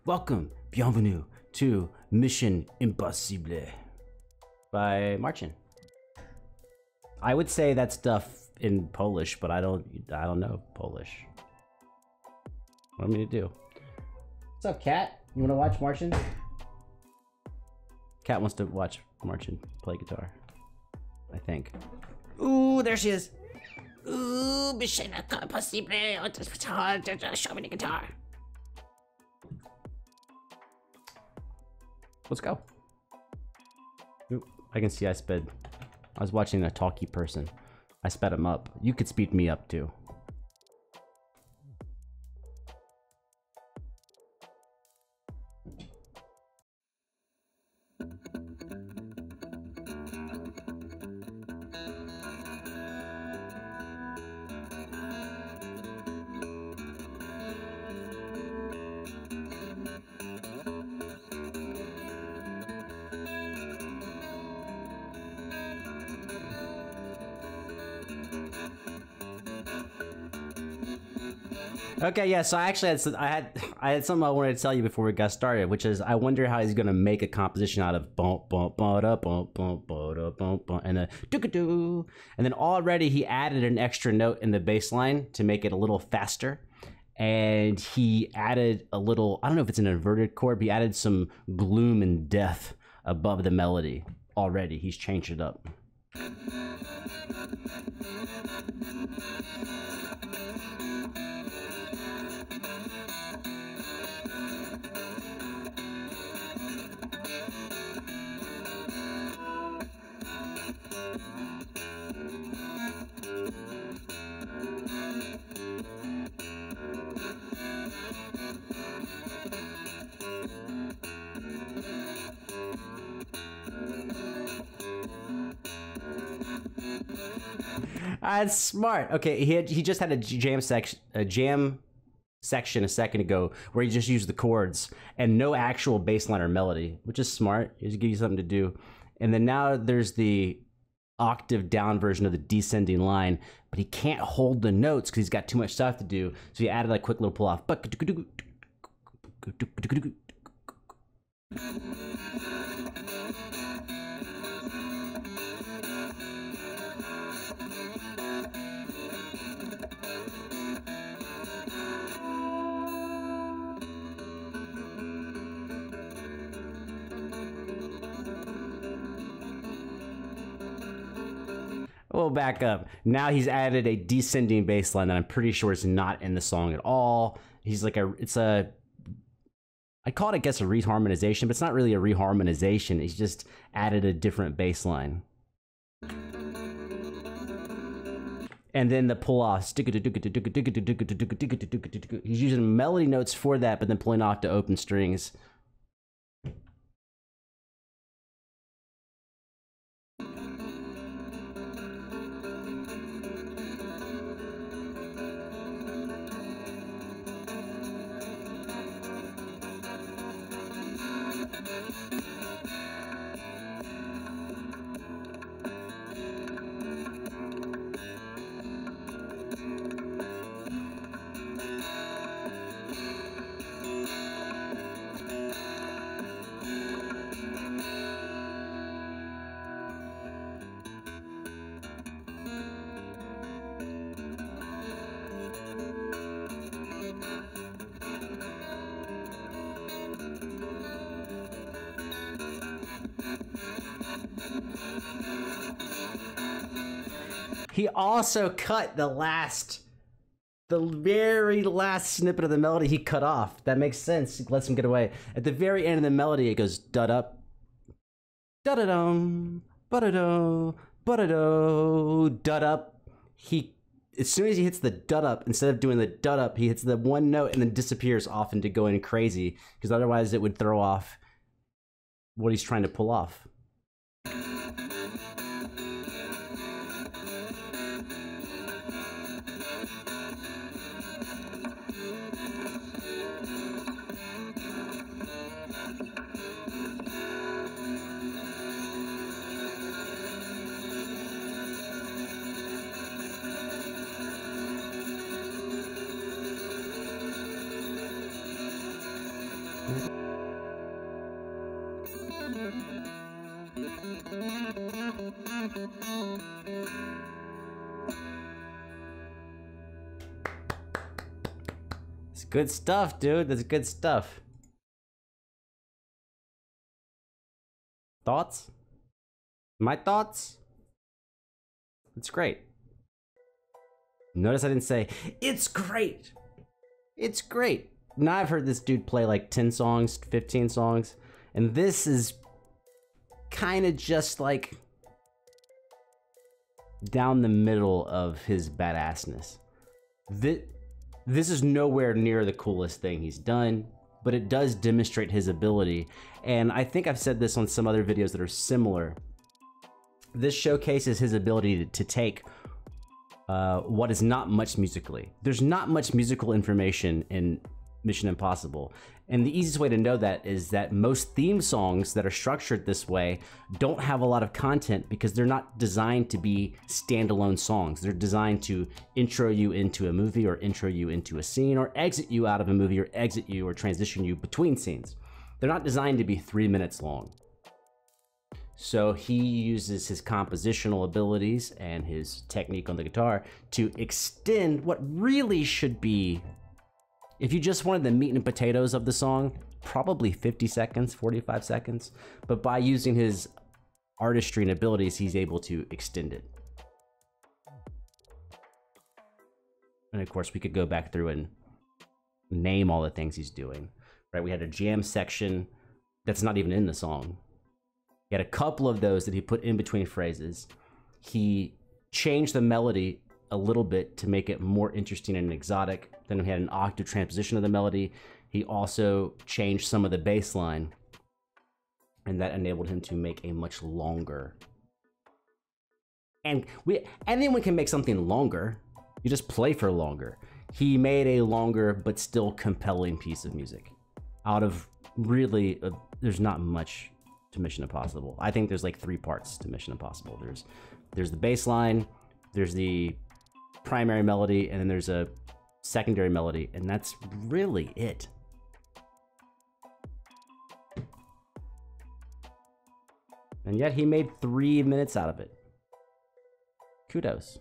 Welcome, bienvenue to Mission Impossible by Marcin. I would say that stuff in Polish, but I don't know Polish. What am I gonna do? What's up, Cat? You wanna watch Marcin? Cat wants to watch Marcin play guitar, I think. Ooh, there she is. Ooh, Mission Impossible. Show me the guitar. Let's go. Ooh, I can see I was watching a talky person. I sped him up. You could speed me up too. Okay, yeah, so I actually had something I wanted to tell you before we got started, which is I wonder how he's gonna make a composition out of bump bump bump bump bump bump bump and a doo-ka-doo. And then already he added an extra note in the bass line to make it a little faster. And he added a little, I don't know if it's an inverted chord, but he added some gloom and death above the melody already. He's changed it up. That's smart. Okay, he just had a jam section a second ago where he just used the chords and no actual bass line or melody, which is smart. It just gives you something to do. And then now there's the octave down version of the descending line, but he can't hold the notes because he's got too much stuff to do. So he added like quick little pull off. We'll back up. Now he's added a descending bass line that I'm pretty sure is not in the song at all. He's like I call it, I guess, a reharmonization, but it's not really a reharmonization. He's just added a different bass line. And then the pull off. He's using melody notes for that, but then pulling off to open strings. He also cut the very last snippet of the melody he cut off. That makes sense. He lets him get away. At the very end of the melody, it goes dud-up, da-da-dum, ba-da-do, ba-da-do, dud-up. As soon as he hits the dud-up, instead of doing the dud-up, he hits the one note and then disappears off into going crazy, because otherwise it would throw off what he's trying to pull off. It's good stuff, dude. That's good stuff. Thoughts? My thoughts? It's great. Notice I didn't say, it's great. It's great. Now I've heard this dude play like 10 songs, 15 songs, and this is kind of just like down the middle of his badassness. This is nowhere near the coolest thing he's done, but it does demonstrate his ability. And I think I've said this on some other videos that are similar. This showcases his ability to take what is not much musically. There's not much musical information in Mission Impossible. And the easiest way to know that is that most theme songs that are structured this way don't have a lot of content because they're not designed to be standalone songs. They're designed to intro you into a movie or intro you into a scene or exit you out of a movie or exit you or transition you between scenes. They're not designed to be 3 minutes long. So he uses his compositional abilities and his technique on the guitar to extend what really should be, if you just wanted the meat and potatoes of the song, probably 50 seconds, 45 seconds. But by using his artistry and abilities, he's able to extend it. And of course, we could go back through and name all the things he's doing. Right? We had a jam section that's not even in the song. He had a couple of those that he put in between phrases. He changed the melody a little bit to make it more interesting and exotic. Then we had an octave transposition of the melody. He also changed some of the bass line, and that enabled him to make a much longer. And anyone can make something longer. You just play for longer. He made a longer but still compelling piece of music. Out of really, there's not much to Mission Impossible. I think there's like 3 parts to Mission Impossible. There's the bass line, there's the primary melody, and then there's a secondary melody, and that's really it. And yet he made 3 minutes out of it. Kudos.